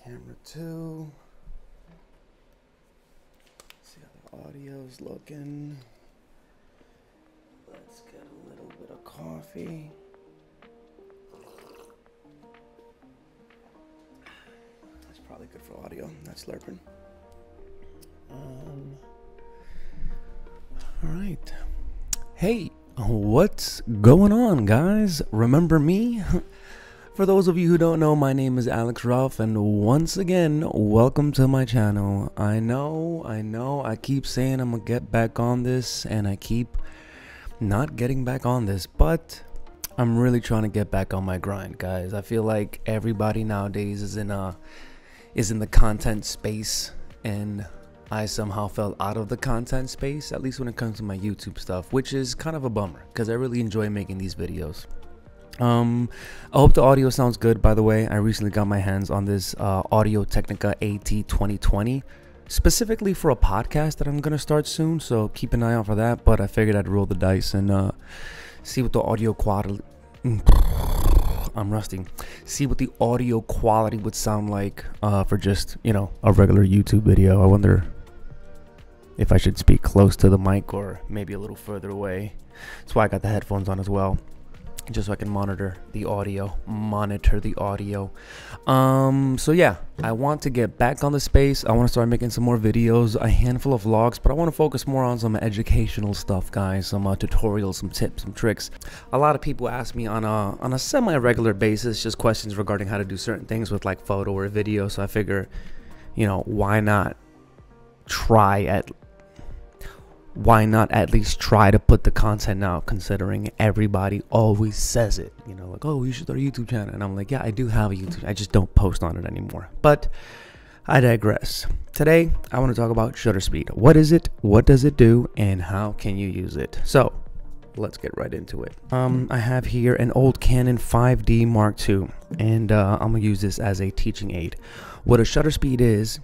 Camera 2. See how the audio's looking. Let's get a little bit of coffee. That's probably good for audio. That's slurping. All right. Hey, what's going on, guys? Remember me? For those of you who don't know, my name is Alex Ruff, and once again, welcome to my channel. I know, I keep saying I'm gonna get back on this, and I keep not getting back on this, but I'm really trying to get back on my grind, guys. I feel like everybody nowadays is in the content space, and I somehow fell out of the content space, at least when it comes to my YouTube stuff, which is kind of a bummer, because I really enjoy making these videos. I hope the audio sounds good. By the way, I recently got my hands on this Audio Technica AT2020 specifically for a podcast that I'm gonna start soon, so keep an eye out for that. But I figured I'd roll the dice and see what the audio quality I'm rusting. See what the audio quality would sound like for just, you know, a regular YouTube video. I wonder if I should speak close to the mic or maybe a little further away. That's why I got the headphones on as well, just so I can monitor the audio. So yeah, I want to get back on the space. I want to start making some more videos, a handful of vlogs, but I want to focus more on some educational stuff, guys, some tutorials, some tips, some tricks. A lot of people ask me on a semi-regular basis just questions regarding how to do certain things with like photo or video, so I figure, you know, why not at least try to put the content out, considering everybody always says it, you know, like, oh, you should start a YouTube channel. And I'm like, yeah, I do have a YouTube, I just don't post on it anymore. But I digress. Today I want to talk about shutter speed. What is it, what does it do, and how can you use it? So let's get right into it. I have here an old Canon 5D Mark II, and I'm gonna use this as a teaching aid. What a shutter speed is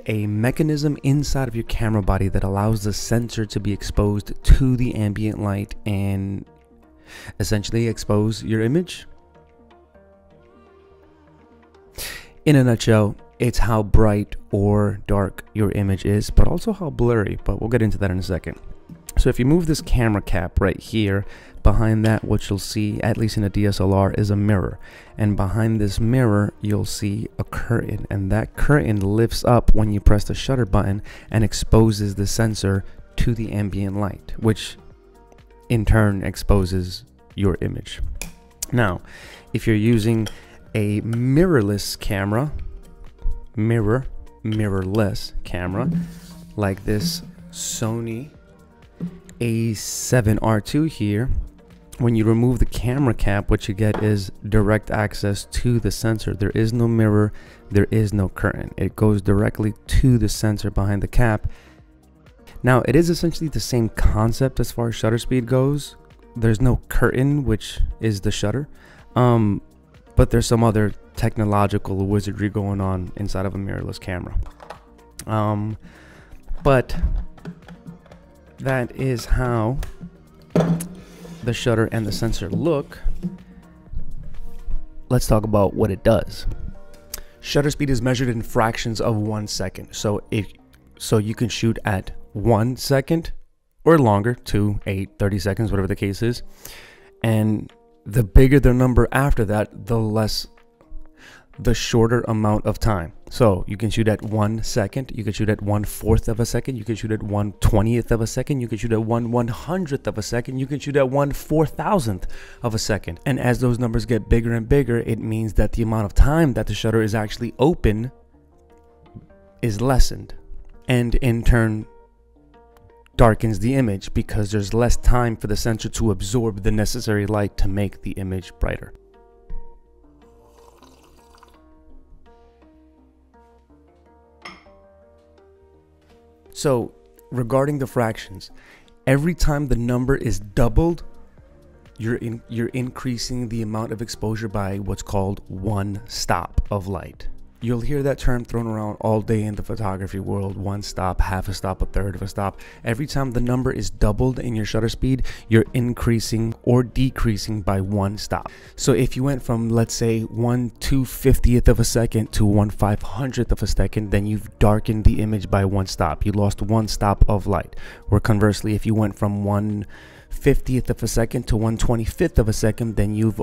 a mechanism inside of your camera body that allows the sensor to be exposed to the ambient light and essentially expose your image. In a nutshell, it's how bright or dark your image is, but also how blurry, but we'll get into that in a second. So if you move this camera cap right here, behind that what you'll see, at least in a DSLR, is a mirror, and behind this mirror you'll see a curtain, and that curtain lifts up when you press the shutter button and exposes the sensor to the ambient light, which in turn exposes your image. Now if you're using a mirrorless camera like this Sony A7R II here, when you remove the camera cap, what you get is direct access to the sensor. There is no mirror, there is no curtain. It goes directly to the sensor behind the cap. Now it is essentially the same concept as far as shutter speed goes. There's no curtain, which is the shutter, but there's some other technological wizardry going on inside of a mirrorless camera. But that is how the shutter and the sensor look. Let's talk about what it does. Shutter speed is measured in fractions of 1 second. So you can shoot at 1 second or longer, 2, 8, 30 seconds, whatever the case is. And the bigger the number after that, the shorter amount of time. So you can shoot at 1 second, you can shoot at 1/4 of a second, you can shoot at 1/20th of a second, you can shoot at 1/100th of a second, you can shoot at 1/4000th of a second. And as those numbers get bigger and bigger, it means that the amount of time that the shutter is actually open is lessened, and in turn darkens the image, because there's less time for the sensor to absorb the necessary light to make the image brighter. So regarding the fractions, every time the number is doubled, you're increasing the amount of exposure by what's called one stop of light. You'll hear that term thrown around all day in the photography world: one stop, half a stop, a third of a stop. Every time the number is doubled in your shutter speed, you're increasing or decreasing by one stop. So if you went from, let's say, 1/250th of a second to 1/500th of a second, then you've darkened the image by one stop. You lost one stop of light. Or conversely, if you went from 1/50th of a second to 1/25th of a second, then you've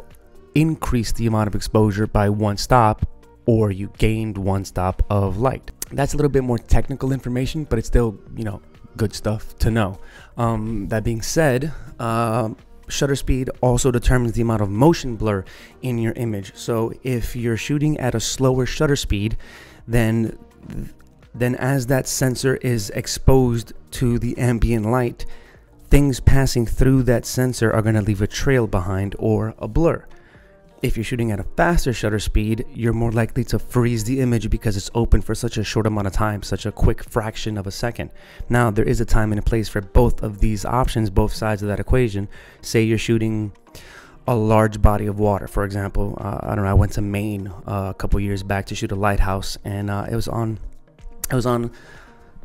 increased the amount of exposure by one stop, or you gained one stop of light. That's a little bit more technical information, but it's still, good stuff to know. That being said, shutter speed also determines the amount of motion blur in your image. So if you're shooting at a slower shutter speed, then as that sensor is exposed to the ambient light, things passing through that sensor are going to leave a trail behind, or a blur. If you're shooting at a faster shutter speed, you're more likely to freeze the image because it's open for such a short amount of time, such a quick fraction of a second. Now, there is a time and a place for both of these options, both sides of that equation. Say you're shooting a large body of water, for example. I don't know, I went to Maine a couple years back to shoot a lighthouse, and it was on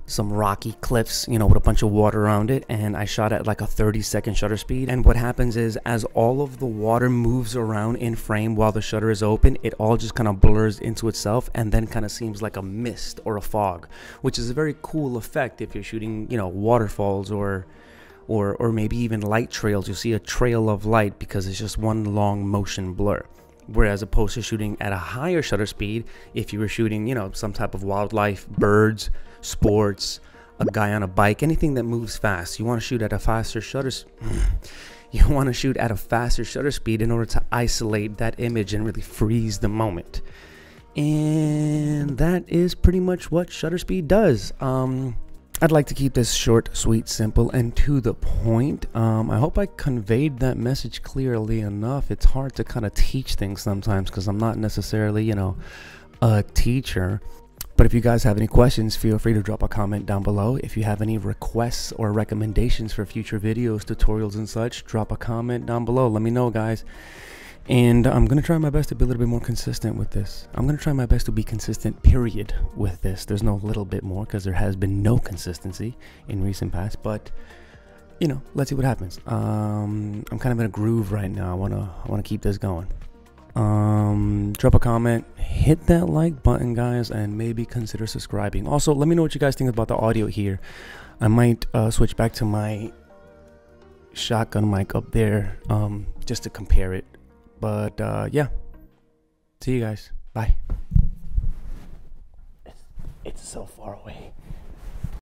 some rocky cliffs, with a bunch of water around it, and I shot at like a 30-second shutter speed. And what happens is, as all of the water moves around in frame while the shutter is open, it all just kind of blurs into itself and then kind of seems like a mist or a fog, which is a very cool effect if you're shooting, waterfalls or maybe even light trails. You'll see a trail of light because it's just one long motion blur. Whereas opposed to shooting at a higher shutter speed, if you were shooting, some type of wildlife, birds, sports, a guy on a bike, anything that moves fast, you want to shoot at a faster shutter speed in order to isolate that image and really freeze the moment. And that is pretty much what shutter speed does. I'd like to keep this short, sweet, simple, and to the point. I hope I conveyed that message clearly enough. It's hard to kind of teach things sometimes because I'm not necessarily, a teacher. But if you guys have any questions, feel free to drop a comment down below. If you have any requests or recommendations for future videos, tutorials, and such, drop a comment down below. Let me know, guys. And I'm going to try my best to be a little bit more consistent with this. I'm going to try my best to be consistent, period, with this. There's no little bit more because there has been no consistency in recent past. But, let's see what happens. I'm kind of in a groove right now. I want to keep this going. Drop a comment, hit that like button, guys, and maybe consider subscribing. Also, let me know what you guys think about the audio here. I might switch back to my shotgun mic up there just to compare it. But yeah, see you guys. Bye. It's so far away.